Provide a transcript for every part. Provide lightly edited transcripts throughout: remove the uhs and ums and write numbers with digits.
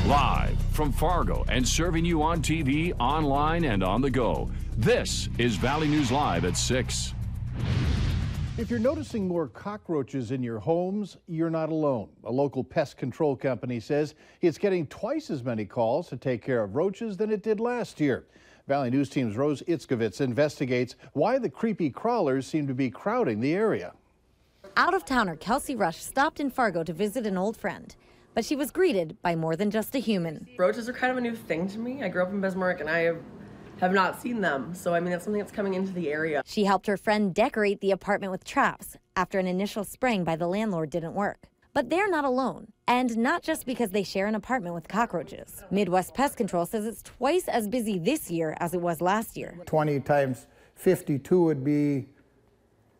Live from Fargo and serving you on TV, online, and on the go. This is Valley News Live at 6. If you're noticing more cockroaches in your homes, you're not alone. A local pest control company says it's getting twice as many calls to take care of roaches than it did last year. Valley News Team's Rose Itzkovitz investigates why the creepy crawlers seem to be crowding the area. Out-of-towner Kelsey Rush stopped in Fargo to visit an old friend, but she was greeted by more than just a human. Roaches are kind of a new thing to me. I grew up in Bismarck and I have not seen them. So, I mean, that's something that's coming into the area. She helped her friend decorate the apartment with traps after an initial spraying by the landlord didn't work. But they're not alone, and not just because they share an apartment with cockroaches. Midwest Pest Control says it's twice as busy this year as it was last year. 20 times 52 would be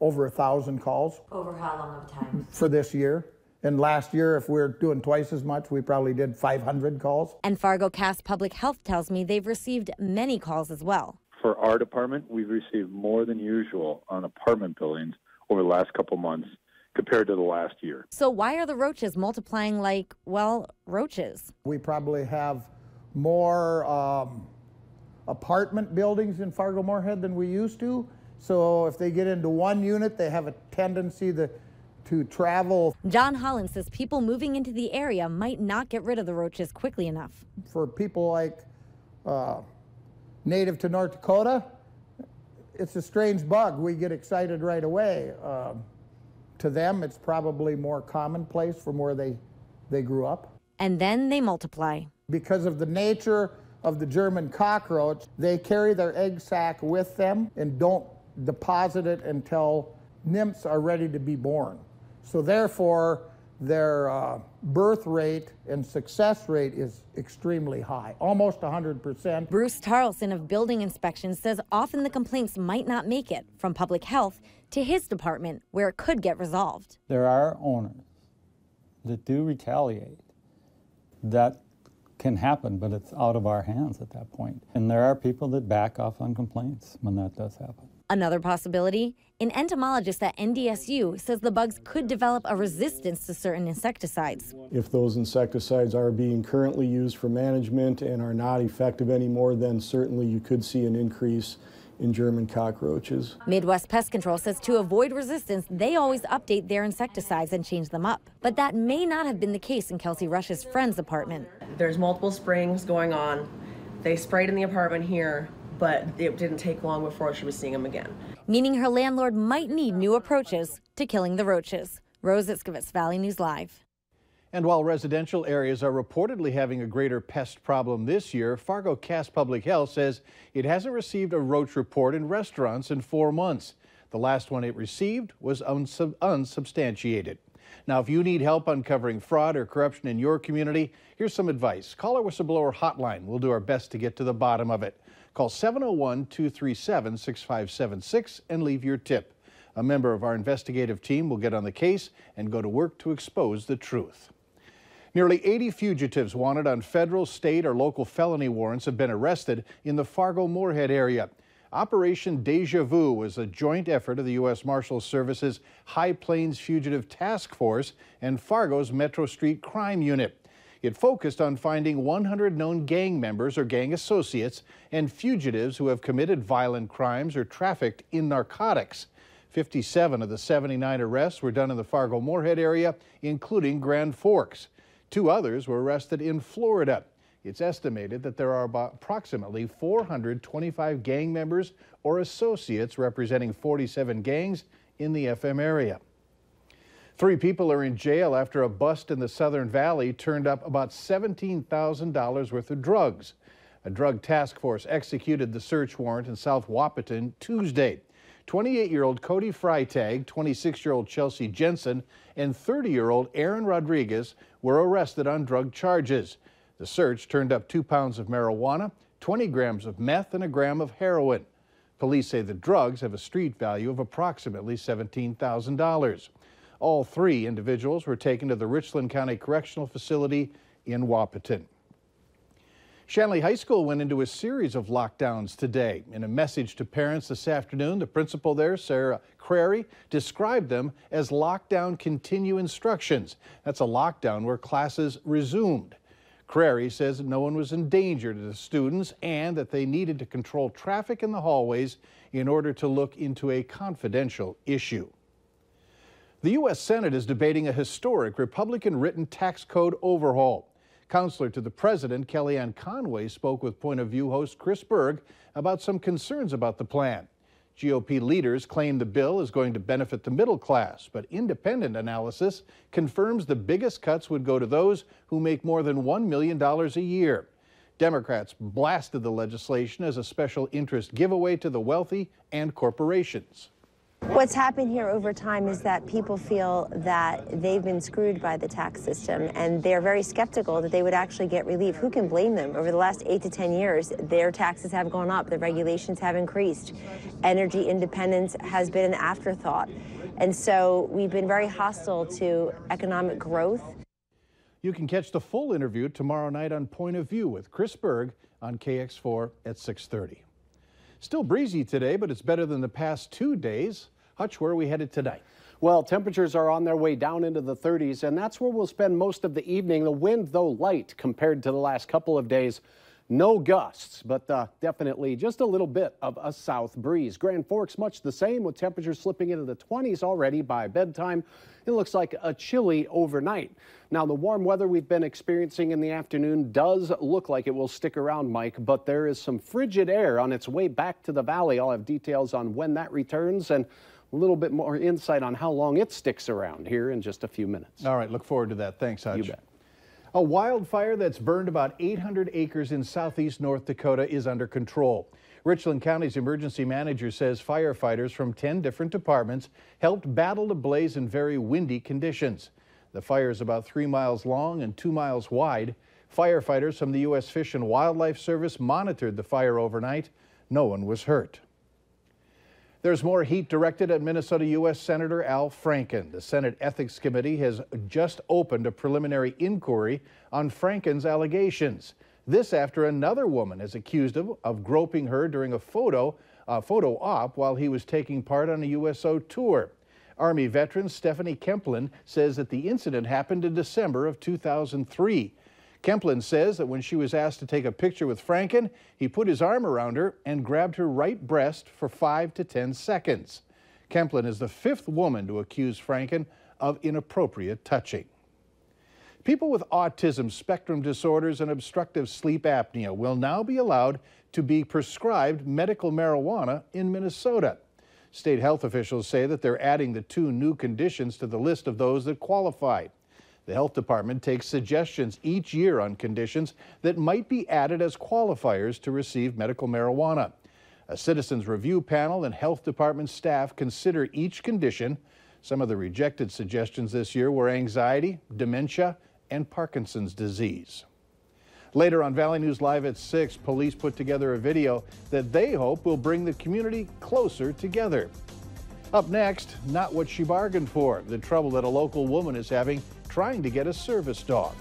over 1,000 calls. Over how long of time? For this year. And last year, if we're doing twice as much, we probably did 500 calls. And Fargo Cass Public Health tells me they've received many calls as well. For our department, we've received more than usual on apartment buildings over the last couple months compared to the last year. So why are the roaches multiplying like, well, roaches? We probably have more apartment buildings in Fargo-Moorhead than we used to. So if they get into one unit, they have a tendency to travel. John Holland says people moving into the area might not get rid of the roaches quickly enough. For people like native to North Dakota, it's a strange bug. We get excited right away. To them, it's probably more commonplace from where they grew up. And then they multiply. Because of the nature of the German cockroach, they carry their egg sac with them and don't deposit it until nymphs are ready to be born. So therefore, their birth rate and success rate is extremely high, almost 100%. Bruce Tarleson of Building Inspections says often the complaints might not make it from public health to his department, where it could get resolved. There are owners that do retaliate. That can happen, but it's out of our hands at that point. And there are people that back off on complaints when that does happen. Another possibility, an entomologist at NDSU says the bugs could develop a resistance to certain insecticides. If those insecticides are being currently used for management and are not effective anymore, then certainly you could see an increase in German cockroaches. Midwest Pest Control says to avoid resistance, they always update their insecticides and change them up. But that may not have been the case in Kelsey Rush's friend's apartment. There's multiple sprayings going on. They sprayed in the apartment here, but it didn't take long before she was seeing them again. Meaning her landlord might need new approaches to killing the roaches. Rose Itzkovitz, Valley News Live. And while residential areas are reportedly having a greater pest problem this year, Fargo Cass Public Health says it hasn't received a roach report in restaurants in 4 months. The last one it received was unsubstantiated. Now, if you need help uncovering fraud or corruption in your community, here's some advice. Call our whistleblower hotline. We'll do our best to get to the bottom of it. Call 701-237-6576 and leave your tip. A member of our investigative team will get on the case and go to work to expose the truth. Nearly 80 fugitives wanted on federal, state, or local felony warrants have been arrested in the Fargo-Moorhead area. Operation Deja Vu was a joint effort of the U.S. Marshals Service's High Plains Fugitive Task Force and Fargo's Metro Street Crime Unit. It focused on finding 100 known gang members or gang associates and fugitives who have committed violent crimes or trafficked in narcotics. 57 of the 79 arrests were done in the Fargo-Moorhead area, including Grand Forks. 2 others were arrested in Florida. It's estimated that there are approximately 425 gang members or associates representing 47 gangs in the FM area. 3 people are in jail after a bust in the Southern Valley turned up about $17,000 worth of drugs. A drug task force executed the search warrant in South Wahpeton Tuesday. 28-year-old Cody Freitag, 26-year-old Chelsea Jensen, and 30-year-old Aaron Rodriguez were arrested on drug charges. The search turned up 2 pounds of marijuana, 20 grams of meth, and a gram of heroin. Police say the drugs have a street value of approximately $17,000. All 3 individuals were taken to the Richland County Correctional Facility in Wahpeton. Shanley High School went into a series of lockdowns today. In a message to parents this afternoon, the principal there, Sarah Crary, described them as lockdown continue instructions. That's a lockdown where classes resumed. McCrary says that no one was in danger to the students and that they needed to control traffic in the hallways in order to look into a confidential issue. The U.S. Senate is debating a historic Republican-written tax code overhaul. Counselor to the president, Kellyanne Conway, spoke with Point of View host Chris Berg about some concerns about the plan. GOP leaders claim the bill is going to benefit the middle class, but independent analysis confirms the biggest cuts would go to those who make more than $1 million a year. Democrats blasted the legislation as a special interest giveaway to the wealthy and corporations. What's happened here over time is that people feel that they've been screwed by the tax system, and they're very skeptical that they would actually get relief. Who can blame them? Over the last 8 to 10 years, their taxes have gone up, the regulations have increased, energy independence has been an afterthought. And so we've been very hostile to economic growth. You can catch the full interview tomorrow night on Point of View with Chris Berg on KX4 at 6:30. Still breezy today, but it's better than the past 2 days. Hutch, where are we headed tonight? Well, temperatures are on their way down into the 30s, and that's where we'll spend most of the evening. The wind, though light compared to the last couple of days, no gusts, but definitely just a little bit of a south breeze. Grand Forks, much the same, with temperatures slipping into the 20s already by bedtime. It looks like a chilly overnight. Now, the warm weather we've been experiencing in the afternoon does look like it will stick around, Mike, but there is some frigid air on its way back to the valley. I'll have details on when that returns and a little bit more insight on how long it sticks around here in just a few minutes. All right, look forward to that. Thanks, Hutch. You bet. A wildfire that's burned about 800 acres in southeast North Dakota is under control. Richland County's emergency manager says firefighters from 10 different departments helped battle the blaze in very windy conditions. The fire is about 3 miles long and 2 miles wide. Firefighters from the U.S. Fish and Wildlife Service monitored the fire overnight. No one was hurt. There's more heat directed at Minnesota U.S. Senator Al Franken. The Senate Ethics Committee has just opened a preliminary inquiry on Franken's allegations. This after another woman is accused of groping her during a photo op while he was taking part on a USO tour. Army veteran Stephanie Kemplin says that the incident happened in December of 2003. Kemplin says that when she was asked to take a picture with Franken, he put his arm around her and grabbed her right breast for 5 to 10 seconds. Kemplin is the 5th woman to accuse Franken of inappropriate touching. People with autism spectrum disorders and obstructive sleep apnea will now be allowed to be prescribed medical marijuana in Minnesota. State health officials say that they're adding the 2 new conditions to the list of those that qualify. The health department takes suggestions each year on conditions that might be added as qualifiers to receive medical marijuana. A citizens review panel and health department staff consider each condition. Some of the rejected suggestions this year were anxiety, dementia, and Parkinson's disease. Later on Valley News Live at 6, police put together a video that they hope will bring the community closer together. Up next, not what she bargained for, the trouble that a local woman is having trying to get a service dog.